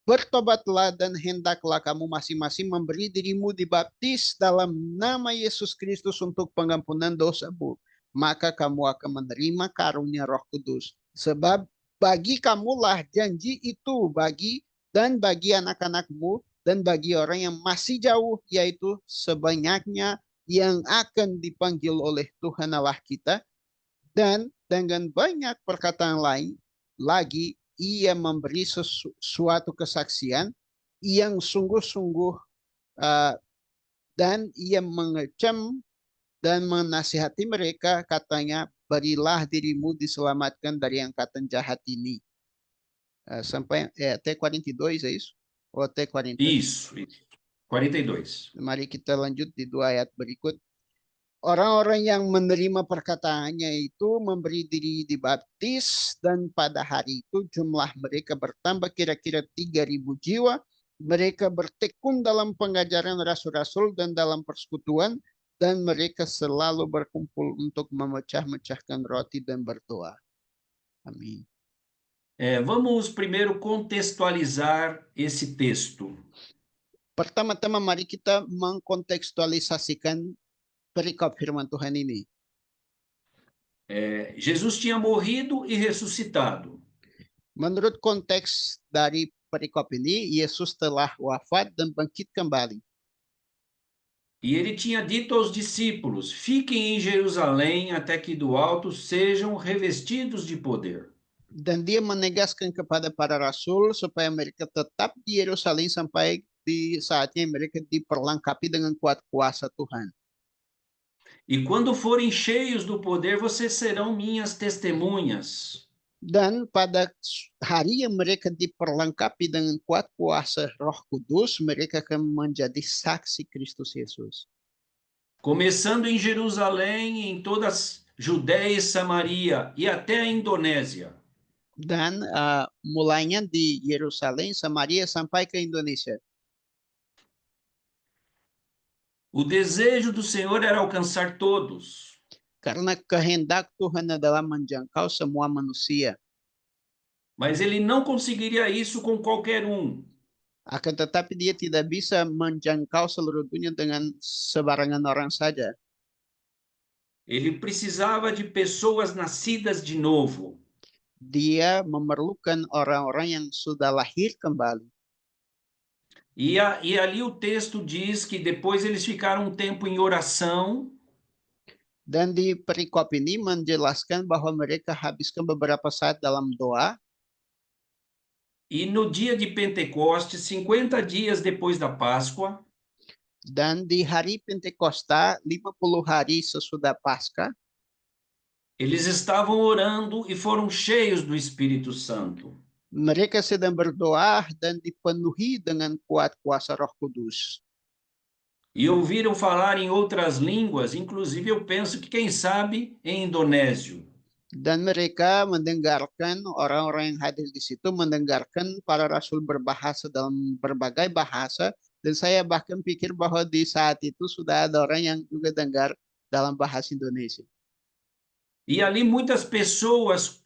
bertobatlah dan hendaklah kamu masing-masing memberi dirimu dibaptis dalam nama Yesus Kristus untuk pengampunan dosamu. Maka kamu akan menerima karunia Roh Kudus. Sebab bagi kamulah janji itu bagi anak-anakmu dan bagi orang yang masih jauh, yaitu sebanyaknya yang akan dipanggil oleh Tuhan Allah kita. Dan dengan banyak perkataan lain lagi, ia memberi suatu kesaksian yang sungguh-sungguh dan ia mengecam dan menasihati mereka, katanya, berilah dirimu diselamatkan dari angkatan jahat ini. Sampai até 42, é isso? Ou até 40? Isso, 42. Mari kita lanjut di 2 ayat berikut. Orang-orang yang menerima perkataannya itu memberi diri dibaptis, dan pada hari itu jumlah mereka bertambah kira-kira 3.000 jiwa. Mereka bertekun dalam pengajaran rasul-rasul dan dalam persekutuan, dan mereka selalu berkumpul untuk memecah-mecahkan roti dan berdoa. Amin. Vamos primeiro contextualizar esse texto. Pertama-tama mari kita mengkontekstualisasikan perikop firman Tuhan ini. Jesus tinha morrido e ressuscitado. Menurut konteks dari perikop ini, Yesus telah wafat dan bangkit kembali. E ele tinha dito aos discípulos: fiquem em Jerusalém até que do alto sejam revestidos de poder. Dan dia menegaskan kepada para rasul supaya mereka tetap di Yerusalem sampai di saatnya mereka diperlengkapi dengan kuat kuasa Tuhan. E quando forem cheios do poder, vocês serão minhas testemunhas. Dan pada hari yang mereka diperlengkapi dengan kuat kuasa Roh Kudus, mereka akan menjadi saksi Kristus Yesus. Começando em Jerusalém, em toda Judéia e Samaria e até a Indonésia. Dan mulainya di Yerusalem, Samaria sampai ke Indonesia. O desejo do Senhor era alcançar todos. Karena kehendak Tuhan adalah menjangkau semua manusia. Mas ele não conseguiria isso com qualquer um. Akan tetapi dia tidak bisa menjangkau seluruh dunia dengan sebarangan orang saja. Ele precisava de pessoas nascidas de novo. Dia memerlukan orang-orang yang sudah lahir kembali. E ali o texto diz que depois eles ficaram um tempo em oração. Dan di perikop ini menjelaskan bahwa mereka habiskan beberapa saat dalam doa. E no dia de Pentecostes, 50 dias depois da Páscoa, dan di hari Pentakosta, 50 hari sesudah Paskah, eles estavam orando e foram cheios do Espírito Santo. Mereka sedang berdoa dan dipenuhi dengan kuat kuasa Roh Kudus. E ouviram falar em outras línguas, inclusive eu penso que quem sabe em indonésio. Dan mereka mendengarkan, orang-orang yang hadir di situ mendengarkan para rasul berbahasa dalam berbagai bahasa, dan saya bahkan pikir bahwa di saat itu sudah ada orang yang juga dengar dalam bahasa Indonesia. E ali muitas pessoas,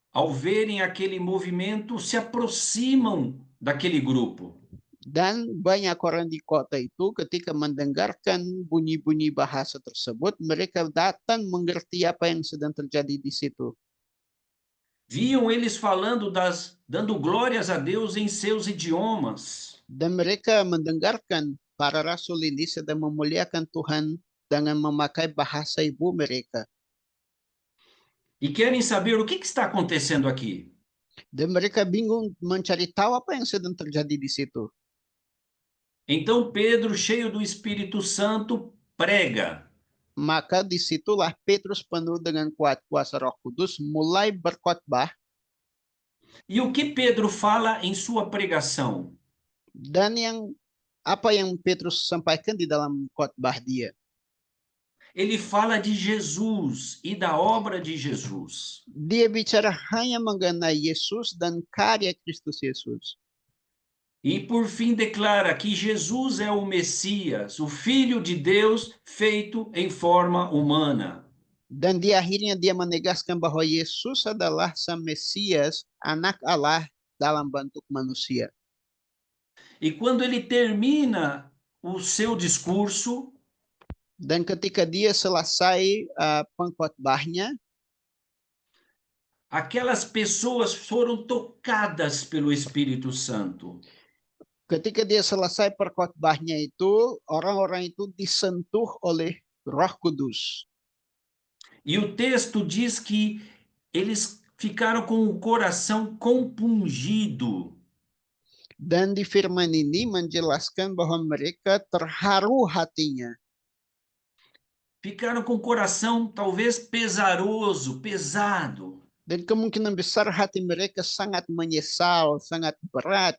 ao verem aquele movimento, se aproximam daquele grupo. Dan banyak orang di kota itu ketika mendengarkan bunyi-bunyi bahasa tersebut, mereka datang mengerti apa yang sedang terjadi di situ. Viam eles falando dando glórias a Deus em seus idiomas. Dan mereka mendengarkan para rasul ini sedang memuliakan Tuhan dengan memakai bahasa ibu mereka. E querem saber o que está acontecendo aqui. Dan mereka bingung mencari tahu apa yang sedang terjadi di situ. Então Pedro, cheio do Espírito Santo, prega. Maka disitulah Petrus penuh dengan kuat kuasa Roh Kudus mulai berkhotbah. E o que Pedro fala em sua pregação? Dan apa yang Petrus sampaikan di dalam khotbah dia? Ele fala de Jesus e da obra de Jesus. Dia bicara hanya mengenai Yesus dan karya Kristus Yesus. E por fim declara que Jesus é o Messias, o Filho de Deus feito em forma humana. Dan di akhirnya dia menegaskan bahwa Yesus adalah Sang Mesias, anak Allah dalam bentuk manusia. E quando ele termina o seu discurso, Dan ketika dia selesai pengkhotbahnya, aquelas pessoas foram tocadas pelo Espírito Santo. ketika dia selesai perkhotbahnya itu, orang-orang itu disentuh oleh Roh Kudus. E o texto diz que eles ficaram com o coração compungido. Dan di firman ini menjelaskan bahwa mereka terharu hatinya. Ficaram com o coração talvez pesaroso, pesado. Dan kemungkinan besar hati mereka sangat menyesal, sangat berat.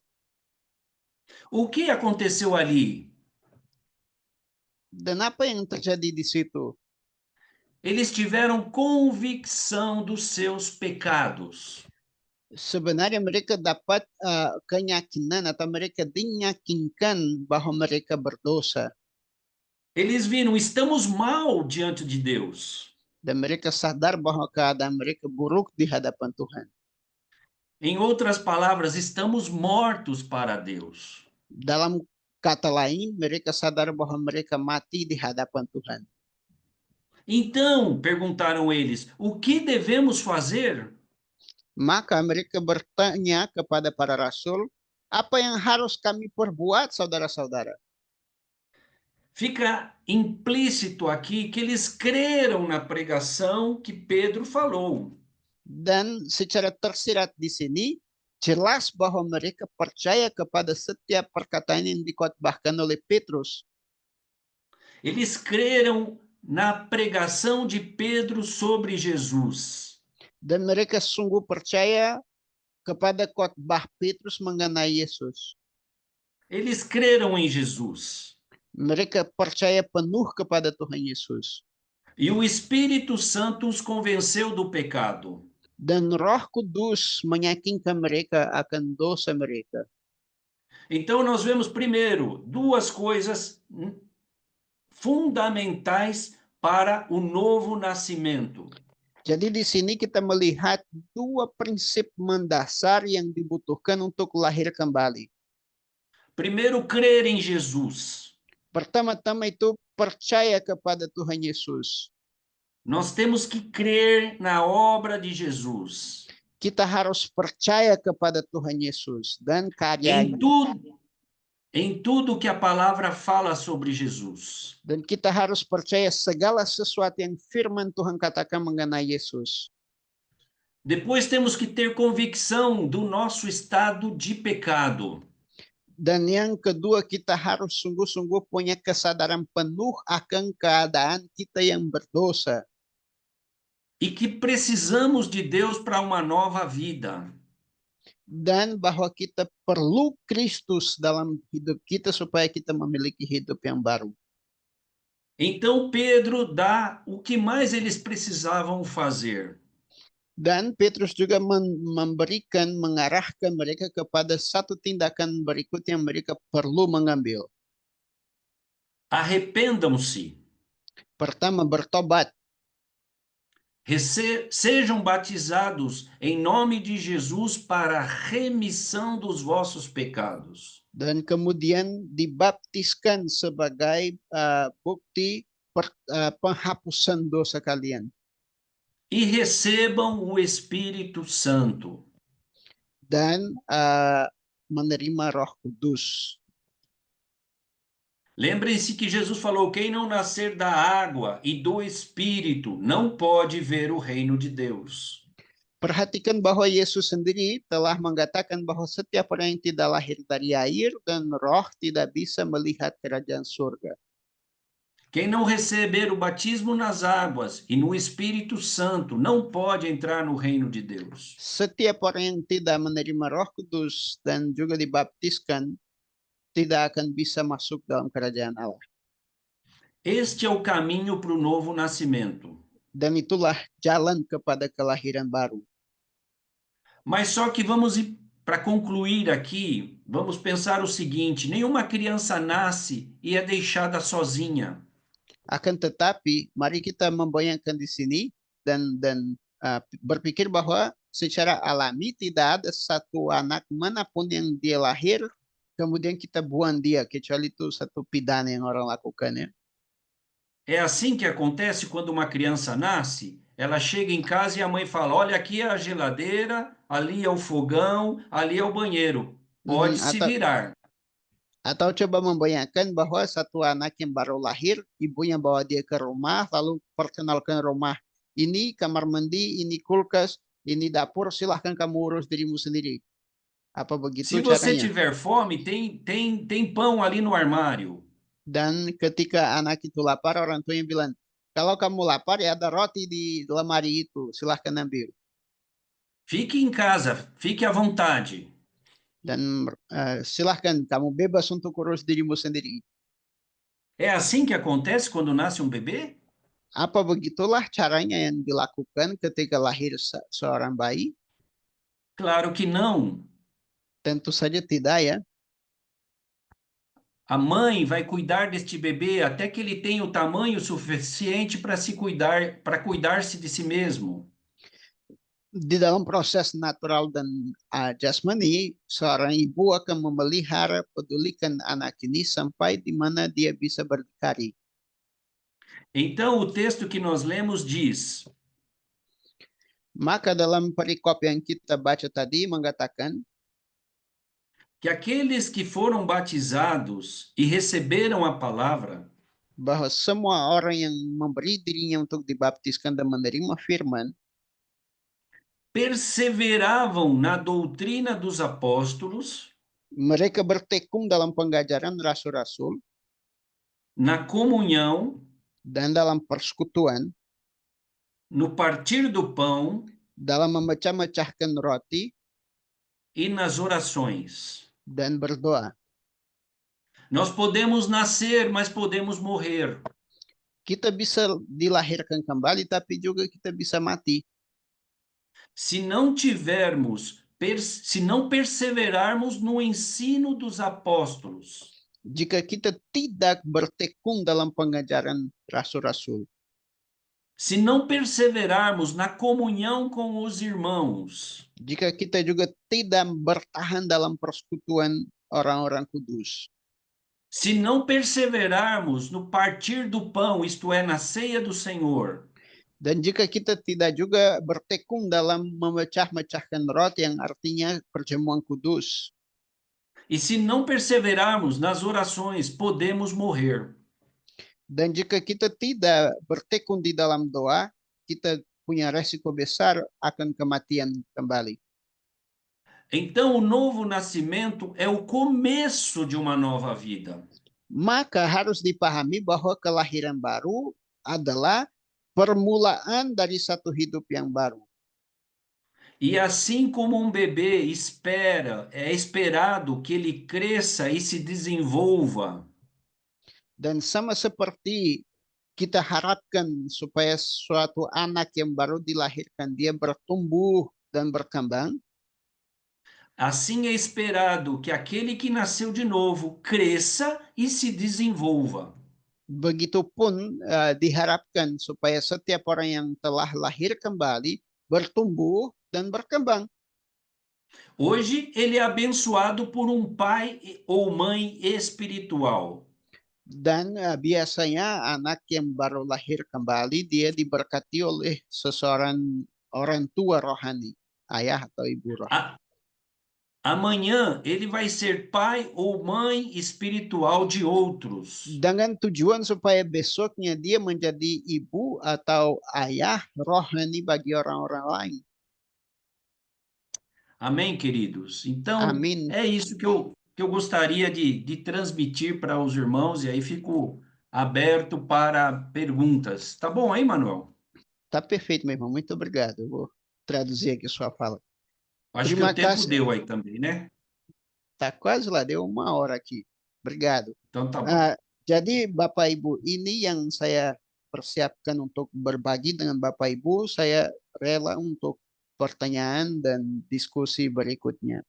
O que aconteceu ali? Dan apa yang terjadi di situ? Eles tiveram convicção dos seus pecados. Sebenarnya mereka dapat keyakinan atau mereka diyakinkan bahwa mereka berdosa. Eles viram, estamos mal diante de Deus. Dan mereka sadar bahwa keadaan mereka buruk di hadapan Tuhan. Em outras palavras, estamos mortos para Deus. Dalam kata lain, mereka sadar bahwa mereka mati di hadapan Tuhan. Então, perguntaram eles, o que devemos fazer? Maka mereka bertanya kepada para rasul, apa yang harus kami perbuat, saudara-saudara? Fica implícito aqui que eles creram na pregação que Pedro falou. Dan secara tersirat di sini, jelas bahwa mereka percaya kepada setiap perkataan yang dikhotbahkan oleh Petrus. Eles creram na pregação de Pedro sobre Jesus. Dan mereka sungguh percaya kepada khotbah Petrus mengenai Yesus. Eles creram em Jesus. Mereka percaya penuh kepada Tuhan Yesus. E o Espírito Santo os convenceu do pecado. Dan Roh Kudus meyakinkan mereka akan dosa mereka. Então nós vemos primeiro duas coisas fundamentais para o novo nascimento. Jadi di sini kita melihat dua prinsip mendasar yang dibutuhkan untuk lahir kembali. Primeiro, crer em Jesus. Pertama-tama itu percaya kepada Tuhan Yesus. Nós temos que crer na obra de Jesus. Kita harus percaya kepada Tuhan Yesus dan karyanya. Em tudo que a palavra fala sobre Jesus. Dan kita harus percaya segala sesuatu yang firman Tuhan katakan mengenai Yesus. Depois temos que ter convicção do nosso estado de pecado. Dan yang kedua, kita harus sungguh-sungguh punya kesadaran penuh akan keadaan kita yang berdosa. E que precisamos de Deus para uma nova vida. Dan bahwa kita perlu Kristus dalam hidup kita supaya kita memiliki hidup yang baru. Então Pedro dá o que mais eles precisavam fazer. Dan Petrus juga mengarahkan mereka kepada satu tindakan berikut yang mereka perlu mengambil. Arrependam-se. Pertama, bertobat. Sejam batizados em nome de Jesus para a remissão dos vossos pecados. Dan kemudian dibaptiskan sebagai bukti penghapusan dosa kalian. E recebam o Espírito Santo. Dan menerima Roh Kudus. Lembrem-se que Jesus falou: quem não nascer da água e do Espírito não pode ver o reino de Deus. Perhatikan bahwa Yesus sendiri telah mengatakan bahwa setiap orang yang tidak lahir dari air dan roh tidak bisa melihat kerajaan surga. Quem não receber o batismo nas águas e no Espírito Santo não pode entrar no reino de Deus. Setiap orang yang tidak menerima Roh Kudus dan juga dibaptiskan tidak akan bisa masuk dalam kerajaan Allah. Este é o caminho para o novo nascimento. Dan itulah jalan kepada kelahiran baru. Mas só que vamos para concluir aqui, vamos pensar o seguinte: nenhuma criança nasce e é deixada sozinha. Akan tetapi, mari kita membayangkan di sini dan berpikir bahwa secara alami tidak ada satu anak manapun yang dia lahir, kemudian kita buang dia, kecuali itu satu pidana yang orang lakukan ya. É assim que acontece quando uma criança nasce. Ela chega em casa e a mãe fala: Olha, aqui é a geladeira, ali é o fogão, ali é o banheiro. Pode se Atau virar. Atau coba membayangkan bahwa satu anak yang baru lahir, ibunya bawa dia ke rumah, lalu perkenalkan rumah. Ini kamar mandi, ini kulkas, ini dapur, silahkan kamu urus dirimu sendiri. Apa Se begitu você caranya? tiver fome, tem pão ali no armário. Dan ketika anak itu lapar, orang tuanya bilang, kalau kamu lapar ya ada roti di lemari itu, silahkan ambil. Fique em casa, fique à vontade. Dan silahkan kamu bebas untuk urus dirimu sendiri. É assim que acontece quando nasce um bebê? Apa begitulah caranya yang dilakukan ketika lahir seorang bayi? Claro que não. Tentu saja tidak ya. A mãe vai cuidar deste bebê até que ele tenha o tamanho suficiente para se cuidar, para cuidar-se de si mesmo. Di dalam proses natural dan jasmani, seorang ibu akan memelihara, pedulikan anak ini sampai di mana dia bisa berdikari. Então, o texto que nós lemos diz: Maka dalam perikop yang kita baca tadi mengatakan que aqueles que foram batizados e receberam a palavra bahwa semua orang yang memberi dirinya untuk dibaptiskan dan menerima firman, perseveravam na doutrina dos apóstolos, mereka bertekun dalam pengajaran rasul-rasul na comunhão, dan dalam persekutuan, no partir do pão dalam memecah-mecahkan roti e nas orações. dan berdoa. Nós podemos nascer, mas podemos morrer. Kita bisa dilahirkan kembali, tapi juga kita bisa mati. Se não tivermos, se não perseverarmos no ensino dos apóstolos, Jika kita tidak bertekun dalam pengajaran rasul-rasul, se não perseverarmos na comunhão com os irmãos, jika kita juga tidak bertahan dalam persekutuan orang-orang kudus, se não perseverarmos no partir do pão, isto é, na ceia do Senhor, dan jika kita tidak juga bertekun dalam memecah-mecahkan roti yang artinya perjamuan kudus, e se não perseverarmos nas orações, podemos morrer. dan jika kita tidak bertekun di dalam doa, kita punya resiko besar akan kematian kembali. Então, o novo nascimento é o começo de uma nova vida. Maka harus dipahami bahwa kelahiran baru adalah permulaan dari satu hidup yang baru. E assim como um bebê espera, é esperado que ele cresça e se desenvolva, Dan sama seperti kita harapkan supaya suatu anak yang baru dilahirkan dia bertumbuh dan berkembang, assim é esperado que aquele que nasceu de novo cresça e se desenvolva. begitupun diharapkan supaya setiap orang yang telah lahir kembali bertumbuh dan berkembang. Hoje ele é abençoado por um pai ou mãe espiritual. Dan biasanya anak yang baru lahir kembali dia diberkati oleh seseorang orang tua rohani, ayah atau ibu rohani. Amanhã ele vai ser pai ou mãe espiritual de outros. Dengan tujuan supaya besoknya dia menjadi ibu atau ayah rohani bagi orang-orang lain. Amém, queridos? Então, Amin. é isso que eu gostaria de transmitir para os irmãos, e aí fico aberto para perguntas. Tá bom aí, Manuel? Tá perfeito, meu irmão. Muito obrigado. Eu vou traduzir aqui sua fala. Acho que Terima o tempo kasih. deu aí também, né? Tá quase lá, deu 1 hora aqui. Obrigado. Então tá bom. Ah, jadi Bapak Ibu, ini yang saya persiapkan untuk berbagi dengan Bapak Ibu. Saya rela untuk pertanyaan dan diskusi berikutnya.